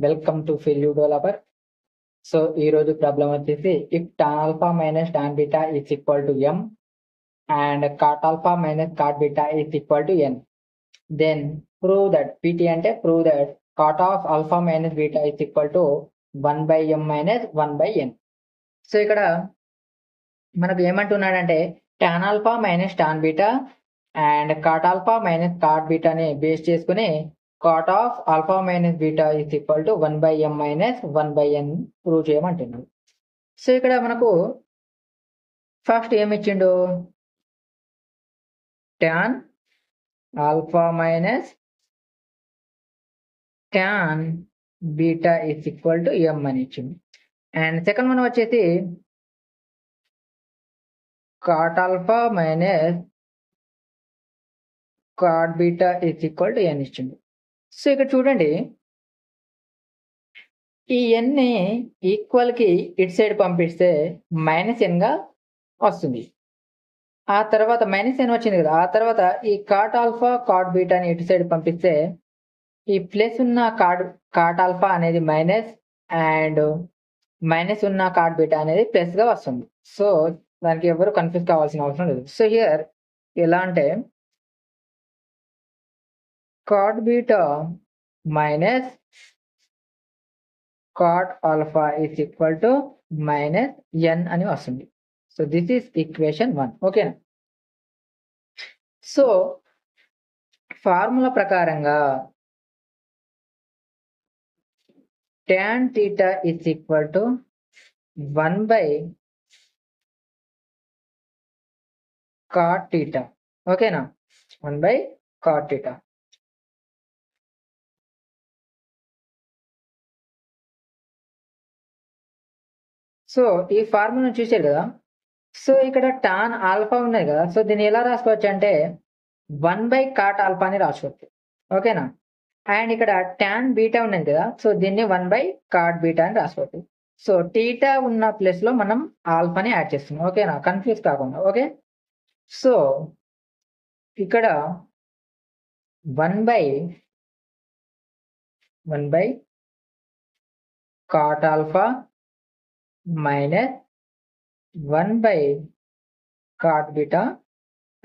Welcome to ఫిల్యూ developer. So ఈ రోజు ప్రాబ్లం వచ్చేసి if tan alpha minus tan beta is equal to m and cot alpha minus cot beta is equal to n, then prove that pt అంటే prove that cot of alpha minus beta is equal to 1 by m minus 1 by n. So ఇక్కడ మనకు ఏమంటున్నాడంటే tan alpha minus tan beta and cot alpha minus cot beta ని base చేసుకుని cot of alpha minus beta is equal to 1 by m minus 1 by n prove చేయమంటున్నాడు. So ఇక్కడ మనకు first ఏమి ఇచ్చిండు, tan alpha minus tan beta is equal to m అని ఇచ్చిండు. And second మనం వచ్చేసి cot alpha minus cot beta is equal to n ఇచ్చిండు. సో ఇక్కడ చూడండి, ఈ n ని ఈక్వల్ కి ఇటు సైడ్ పంపిస్తే -n గా వస్తుంది. ఆ తర్వాత -n వచ్చింది కదా, ఆ తర్వాత ఈ కాట్ ఆల్ఫా కాట్ బీటాని ఇటు సైడ్ పంపిస్తే ఈ ప్లస్ ఉన్న కాట్ ఆల్ఫా అనేది మైనస్ అండ్ మైనస్ ఉన్న కాట్ బీటా అనేది ప్లస్ గా వస్తుంది. సో దానికి ఎవరు కన్ఫ్యూజ్ కావాల్సిన అవసరం లేదు. సో హియర్ ఎలా అంటే cot beta minus cot alpha is equal to minus n అని వస్తుంది. So this is equation 1. ఓకేనా? సో ఫార్ములా ప్రకారంగా tan theta is equal to 1 by cot theta. ఓకేనా? 1 by cot theta. సో ఈ ఫార్ములా చూసారు కదా. సో ఇక్కడ టాన్ ఆల్ఫా ఉన్నాయి కదా, సో దీన్ని ఎలా రాసుకోవచ్చు అంటే 1 by కాట్ ఆల్ఫా అని రాసుకోవచ్చు. ఓకేనా? అండ్ ఇక్కడ టాన్ బీటా ఉన్నది కదా, సో దీన్ని 1 by కాట్ బీటా అని రాసుకోవచ్చు. సో టీటా ఉన్న ప్లేస్ లో మనం ఆల్ఫాని యాడ్ చేస్తున్నాం. ఓకేనా? కన్ఫ్యూజ్ కాకుండా. ఓకే, సో ఇక్కడ 1 by cot alpha minus 1 by cot beta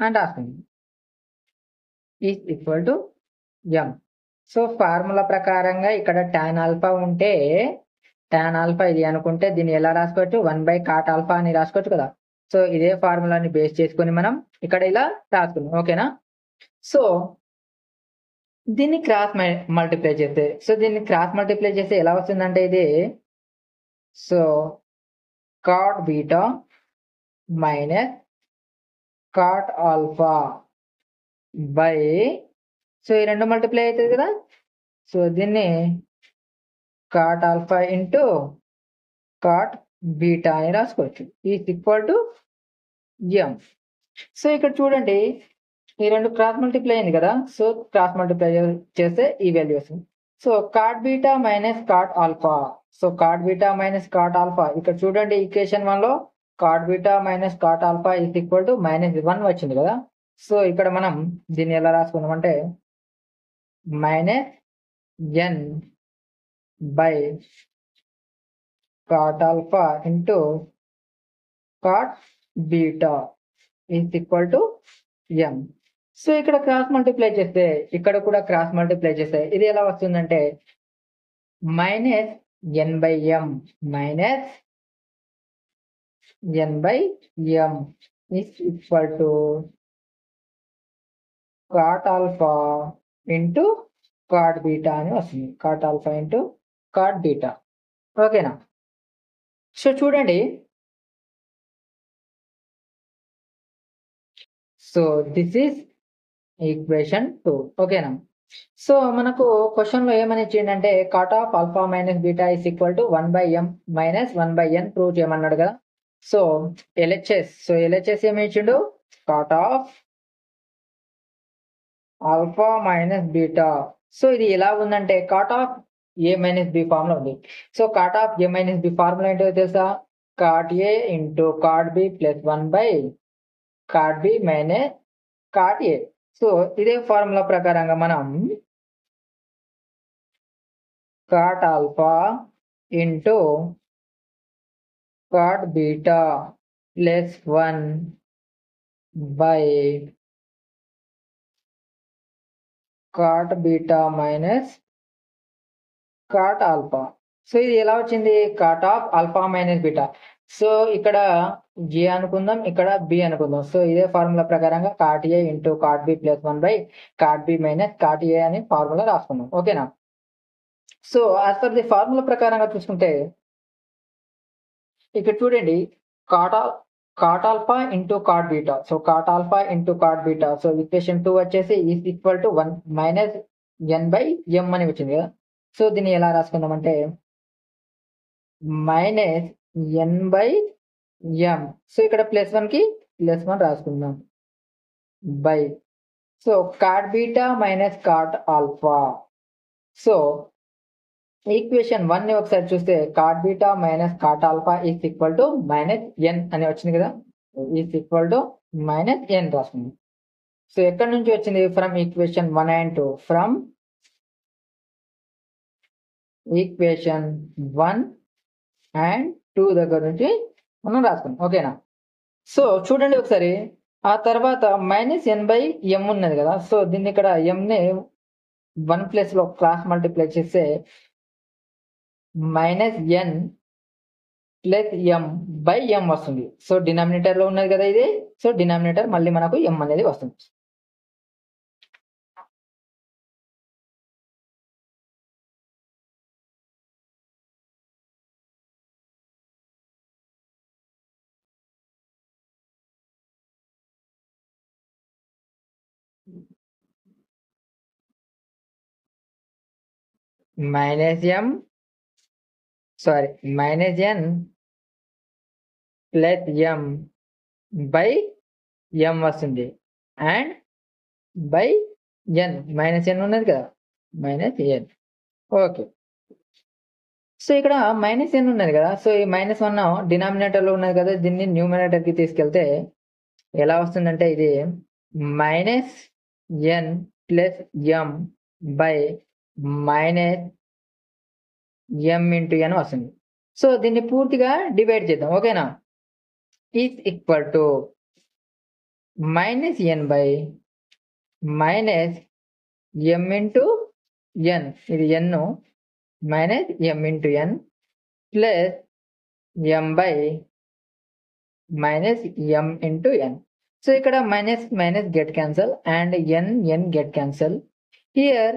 and రాస్తుంది is equal to m. So formula ప్రకారంగా ఇక్కడ tan ఆల్ఫా ఉంటే tan ఆల్ఫా ఇది అనుకుంటే దీన్ని ఎలా రాసుకోవచ్చు, 1 by cot ఆల్ఫా అని రాసుకోవచ్చు కదా. సో ఇదే ఫార్ములాని బేస్ చేసుకొని మనం ఇక్కడ ఇలా రాసుకున్నాం. ఓకేనా? సో దీన్ని క్రాస్ మల్టిప్లై చేస్తే ఎలా వస్తుందంటే ఇది, so cot beta minus cot alpha by, so ఈ రెండు మల్టిప్లై అవుతుంది కదా, సో దీన్ని cot alpha into cot beta అని రాసుకోవచ్చు is equal to m. So ఇక్కడ చూడండి, ఈ రెండు క్రాస్ మల్టిప్లై అయింది కదా, సో క్రాస్ మల్టిప్లై చేస్తే ఈ వాల్యూ వస్తుంది. So cot beta minus cot alpha, so cot beta minus cot alpha, ఇక్కడ చూడండి ఈక్వేషన్ 1 లో cot beta minus cot alpha is equal to -1 వచ్చింది కదా. సో ఇక్కడ మనం దీన్ని ఎలా రాసుకున్నాం అంటే -n by cot alpha into cot beta is equal to m. So ఇక్కడ క్రాస్ మల్టిప్లై చేస్తే ఇక్కడ కూడా క్రాస్ మల్టిప్లై చేస్తే ఇది ఎలా వస్తుందంటే -n by m minus n by m is equal to cot alpha into cot beta అని వస్తుంది. cot alpha into cot beta. ఓకేనా? సో చూడండి, సో దిస్ ఈస్ ఈక్వేషన్ 2. ఓకేనా? సో మనకు క్వశ్చన్ లో ఏమని ఇచ్చిండంటే cot of alpha minus beta is equal to 1 by m minus 1 by n prove చేయమన్నాడు కదా. సో LHS ఏమి ఇచ్చిండు, cot of alpha minus beta. So ఇది ఎలా ఉందంటే cot of a minus b formula ఉంది. So cot of a minus b formula ఏంటో తెలుసా, cot a into cot b plus 1 by cot b minus cot a. So ఇదే formula ప్రకారంగా మనం cot alpha into cot beta plus 1 by cot beta minus cot alpha. So ఇది ఎలా వచ్చింది? Cot of alpha minus beta. So ఇక్కడ J అనుకుందాం, ఇక్కడ B అనుకుందాం. సో ఇదే ఫార్ములా ప్రకారంగా cot a into cot b plus 1 by cot b minus cot a అని ఫార్ములా రాసుకుందాం. ఓకేనా? So as per the formula ప్రకారంగా చూసుకుంటే ఇక్కడ చూడండి, cot alpha into cot beta. So cot alpha into cot beta. So equation 2 వచ్చేసి is equal to 1 minus n by m అని వచ్చింది కదా. సో దీన్ని ఎలా రాసుకుందాం అంటే minus n by m. So ఇక్కడ ప్లస్ 1 కి ప్లస్ 1 రాసుకుందాం by. So cot beta minus cot alpha. So equation 1 ని ఒకసారి చూస్తే cot beta minus cot alpha is equal to minus n అని వచ్చింది కదా. Is equal to minus n రాసుకుందాం. సో ఎక్కడి నుంచి వచ్చింది? From equation 1 and 2. From equation 1 and 2 దగ్గర నుంచి మనం రాసుకున్నాం. ఓకేనా? సో చూడండి ఒకసారి, ఆ తర్వాత మైనస్ ఎన్ బై ఎం ఉన్నది కదా. సో దీన్ని ఇక్కడ ఎంని 1 ప్లేస్ లో క్రాస్ మల్టిప్లై చేస్తే minus n plus m by m వస్తుంది. సో డినామినేటర్ లో ఉన్నది కదా ఇది. సో డినామినేటర్ మళ్ళీ మనకు ఎం అనేది వస్తుంది. Minus n plus m by m వస్తుంది and by n. Minus n ఉన్నది కదా, మైనస్ ఎన్. ఓకే. సో ఇక్కడ మైనస్ ఎన్ ఉన్నది కదా. సో ఈ మైనస్ 1 డినామినేటర్ లో ఉన్నది కదా, దీన్ని న్యూమినేటర్ కి తీసుకెళ్తే ఎలా వస్తుందంటే ఇది minus n plus m by minus m into n వస్తుంది. సో దీన్ని పూర్తిగా డివైడ్ చేద్దాం. ఓకేనా? Is equal to minus n by minus m into n, ఇది n minus m into n plus m by minus m into n. So ఇక్కడ minus minus get cancel and n get cancel. Here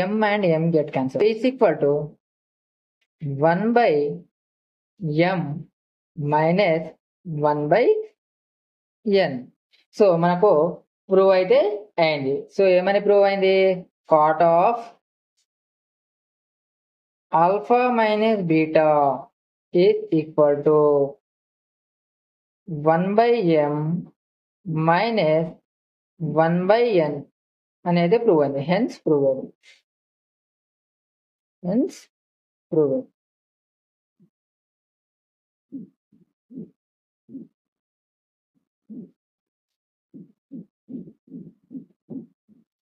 m and m get cancel. Is equal to 1 by m minus 1 by n. So మనకు prove అయితే అయింది. So ఏమని prove అయింది? Cot of alpha minus beta is equal to 1 by m minus 1 by n అనేది prove అయింది. Hence prove అయింది.